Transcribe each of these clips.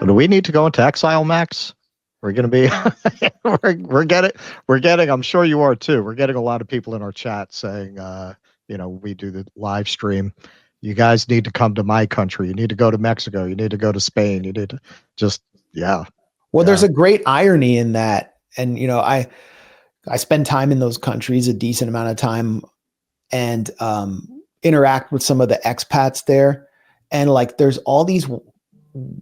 So do we need to go into exile, Max? We're going to be, we're getting, I'm sure you are too. We're getting a lot of people in our chat saying, we do the live stream. You guys need to come to my country. You need to go to Mexico. You need to go to Spain. You need to just, yeah. Well, there's a great irony in that. And, I spend time in those countries, a decent amount of time, and interact with some of the expats there. And like, there's all these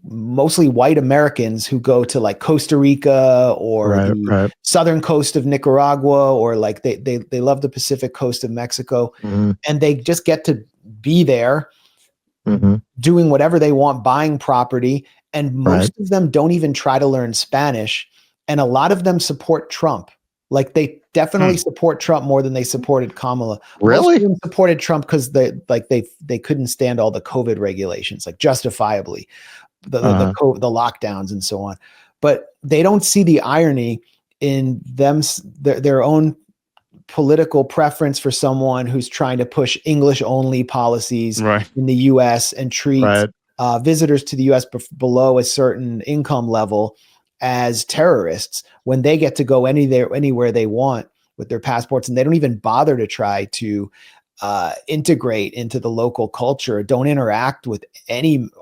mostly white Americans who go to like Costa Rica or the southern coast of Nicaragua, or like they love the Pacific coast of Mexico, and they just get to be there doing whatever they want, buying property. And most of them don't even try to learn Spanish. And a lot of them support Trump. Like they definitely support Trump more than they supported Kamala. Really? Most of them supported Trump because they couldn't stand all the COVID regulations, like justifiably, the lockdowns and so on. But they don't see the irony in their own political preference for someone who's trying to push English only policies in the U.S. and treat visitors to the U.S. below a certain income level as terrorists, when they get to go anywhere they want with their passports, and they don't even bother to try to integrate into the local culture, don't interact with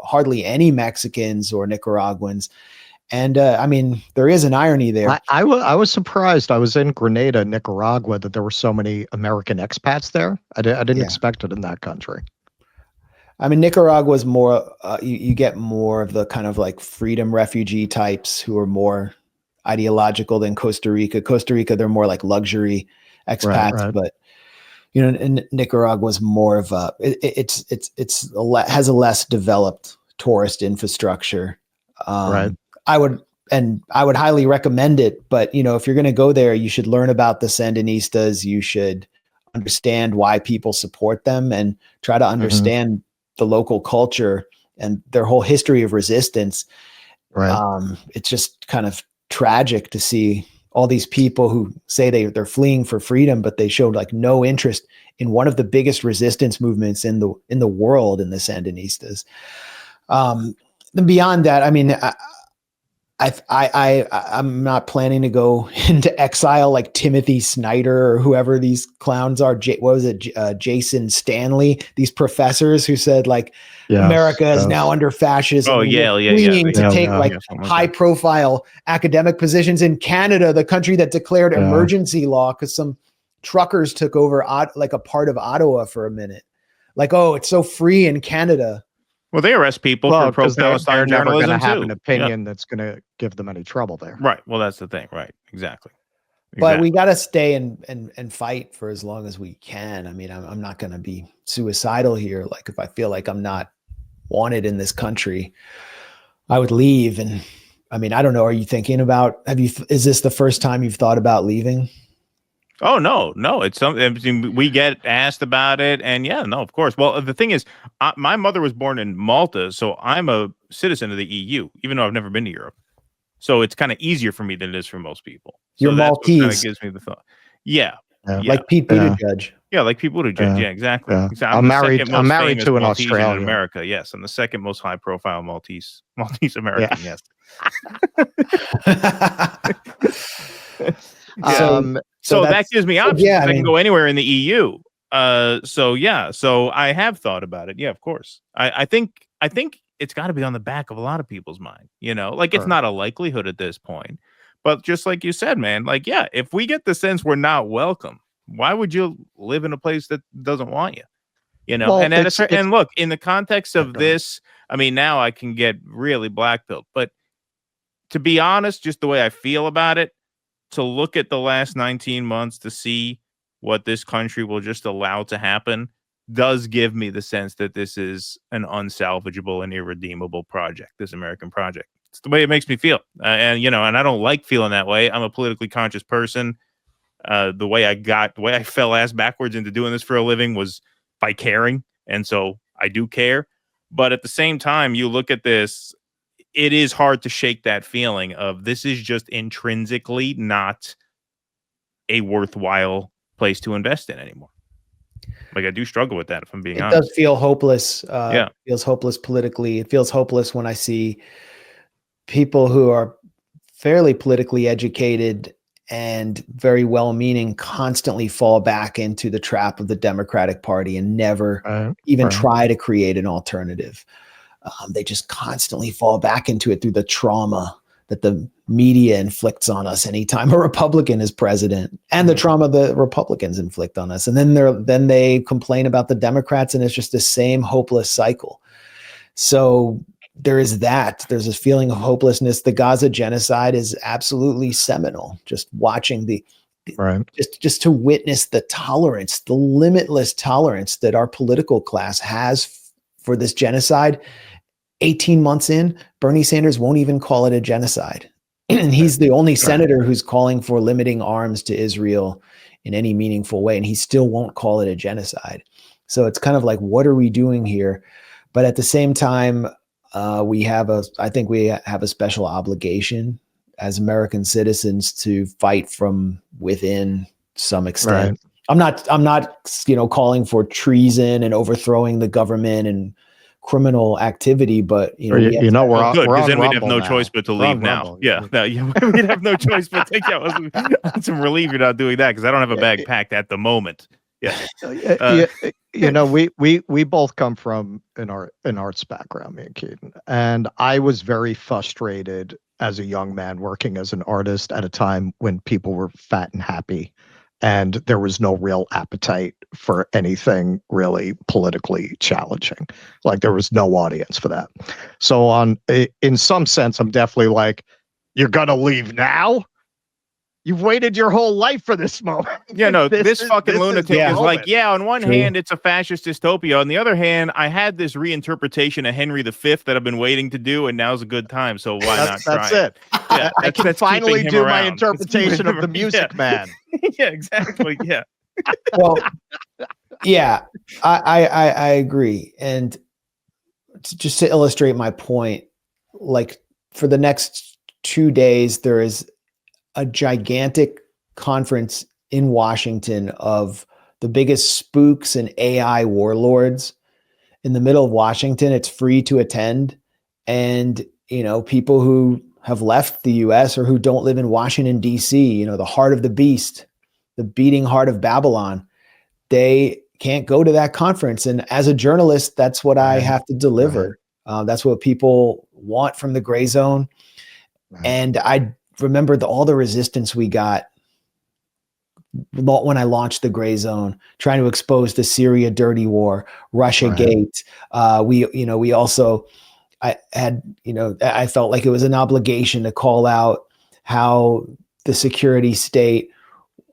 hardly any Mexicans or Nicaraguans. And I mean, there is an irony there. I was surprised. I was in Grenada, Nicaragua, that there were so many American expats there. I didn't expect it in that country. I mean, Nicaragua is more, you get more of the kind of like freedom refugee types who are more ideological than Costa Rica. Costa Rica, they're more like luxury expats, but in Nicaragua is more of a, has a less developed tourist infrastructure. I would highly recommend it, but if you're going to go there, you should learn about the Sandinistas. You should understand why people support them and try to understand the local culture and their whole history of resistance. It's just kind of tragic to see all these people who say they're fleeing for freedom, but they showed like no interest in one of the biggest resistance movements in the world, in the Sandinistas. Then beyond that, I mean, I'm not planning to go into exile like Timothy Snyder or whoever these clowns are. Jason Stanley, these professors who said like America is now under fascism. Oh, to take high profile academic positions in Canada, the country that declared emergency law because some truckers took over like a part of Ottawa for a minute. Like, oh, it's so free in Canada. Well, they arrest people for pro-Palestine they're never journalism going to have too. an opinion that's going to give them any trouble there. Right. Well, that's the thing. Right. Exactly. But we got to stay and fight for as long as we can. I mean, I'm not going to be suicidal here. Like if I feel like I'm not wanted in this country, I would leave. And I mean, I don't know. Are you thinking about, is this the first time you've thought about leaving? Oh, no. It's something we get asked about it. And of course. Well, the thing is, my mother was born in Malta, so I'm a citizen of the EU, even though I've never been to Europe. So it's kind of easier for me than it is for most people. You're Maltese. Kind of gives me the thought. Like Pete Buttigieg. Yeah, like Pete Buttigieg. Yeah, exactly. I'm married to an Australian in America. Yes, I'm the second most high-profile Maltese American. Yes. So that gives me options. I can go anywhere in the EU. So I have thought about it. Yeah, of course. I think it's got to be on the back of a lot of people's mind. It's not a likelihood at this point, but just like you said, man, if we get the sense we're not welcome, why would you live in a place that doesn't want you? And look, in the context of this, I mean, now I can get really blackpilled, but to be honest, just the way I feel about it, to look at the last 19 months to see what this country will just allow to happen does give me the sense that this is an unsalvageable and irredeemable project, this American project. It's the way it makes me feel. And I don't like feeling that way. I'm a politically conscious person. The way I fell ass backwards into doing this for a living was by caring. And so I do care. But at the same time, you look at this, it is hard to shake that feeling of this is just intrinsically not a worthwhile place to invest in anymore. Like I do struggle with that, if I'm being honest. It does feel hopeless. It feels hopeless politically. It feels hopeless when I see people who are fairly politically educated and very well-meaning constantly fall back into the trap of the Democratic Party and never even try to create an alternative. They just constantly fall back into it through the trauma that the media inflicts on us anytime a Republican is president, and the trauma the Republicans inflict on us. And then they complain about the Democrats, and it's just the same hopeless cycle. So there is that. There's a feeling of hopelessness. The Gaza genocide is absolutely seminal. Just watching just to witness the tolerance, the limitless tolerance that our political class has for this genocide. 18 months in, Bernie Sanders won't even call it a genocide. And he's the only senator who's calling for limiting arms to Israel in any meaningful way. And he still won't call it a genocide. So it's kind of like, what are we doing here? But at the same time, I think we have a special obligation as American citizens to fight from within some extent. I'm not, calling for treason and overthrowing the government and criminal activity, but we're good, because then we'd have no choice but to leave now. We'd have no choice but to take some relief you're not doing that, because I don't have a bag packed at the moment. We both come from an arts background, me and Keaton, and I was very frustrated as a young man working as an artist at a time when people were fat and happy, and there was no real appetite for anything really politically challenging. Like, there was no audience for that. So in some sense, I'm definitely like, you're gonna leave now? You've waited your whole life for this moment. This fucking lunatic is like, on one hand, it's a fascist dystopia. On the other hand, I had this reinterpretation of Henry V that I've been waiting to do, and now's a good time. So why not try That's it. Yeah, I can finally do my interpretation of the Music Man. Yeah, exactly. Yeah. Well, yeah, I agree. And just to illustrate my point, like, for the next 2 days, there is a gigantic conference in Washington of the biggest spooks and AI warlords in the middle of Washington. It's free to attend. And, people who have left the US or who don't live in Washington, DC, the heart of the beast, the beating heart of Babylon, they can't go to that conference. And as a journalist, that's what I have to deliver. That's what people want from the Gray Zone. And I remember all the resistance we got when I launched the Gray Zone, trying to expose the Syria dirty war, Russia Gate. We also, I felt like it was an obligation to call out how the security state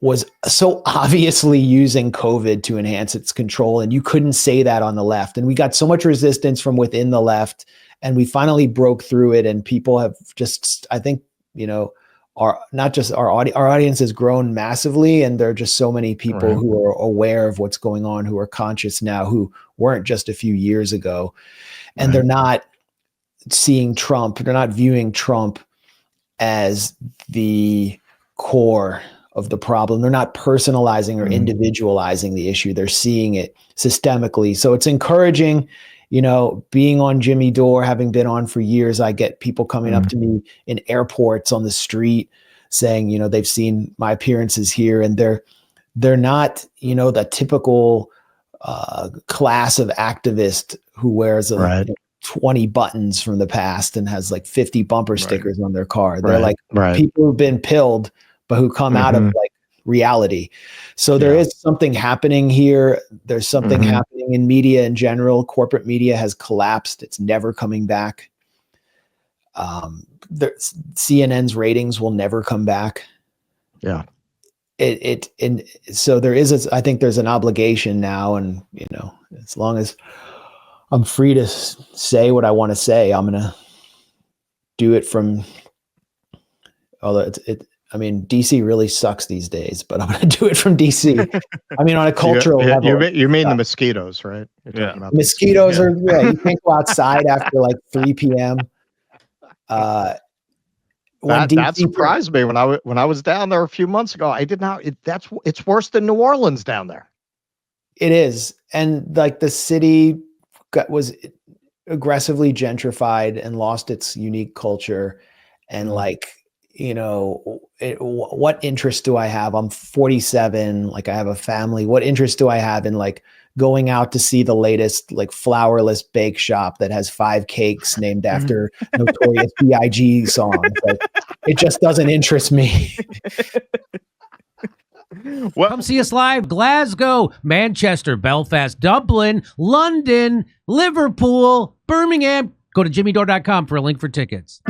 was so obviously using COVID to enhance its control. And you couldn't say that on the left. And we got so much resistance from within the left, and we finally broke through it. And people have just, I think, our audience has grown massively, and there are just so many people who are aware of what's going on, who are conscious now, who weren't just a few years ago. And they're not seeing Trump, they're not viewing Trump as the core of the problem. They're not personalizing or individualizing the issue. They're seeing it systemically. So it's encouraging. Being on Jimmy Dore, having been on for years, I get people coming up to me in airports, on the street, saying, they've seen my appearances here, and they're not, the typical class of activist who wears 20 buttons from the past and has like 50 bumper stickers on their car. They're people who've been pilled, but who come out of reality. So there is something happening here. There's something happening in media in general. Corporate media has collapsed. It's never coming back. CNN's ratings will never come back. Yeah. And so there is, I think there's an obligation now. And, as long as I'm free to say what I want to say, I'm going to do it from, although DC really sucks these days, but I'm going to do it from DC. On a cultural level. You mean the mosquitoes, right? About mosquitoes are, you can't go outside after like 3 p.m. That surprised me when I was down there a few months ago. I did not. It's worse than New Orleans down there. It is, and like the city was aggressively gentrified and lost its unique culture. And like, you know, what interest do I have? I'm 47, like I have a family. What interest do I have in like going out to see the latest like flourless bake shop that has 5 cakes named after Notorious B.I.G. songs? Like, it just doesn't interest me. Well, come see us live. Glasgow, Manchester, Belfast, Dublin, London, Liverpool, Birmingham. Go to jimmydore.com for a link for tickets.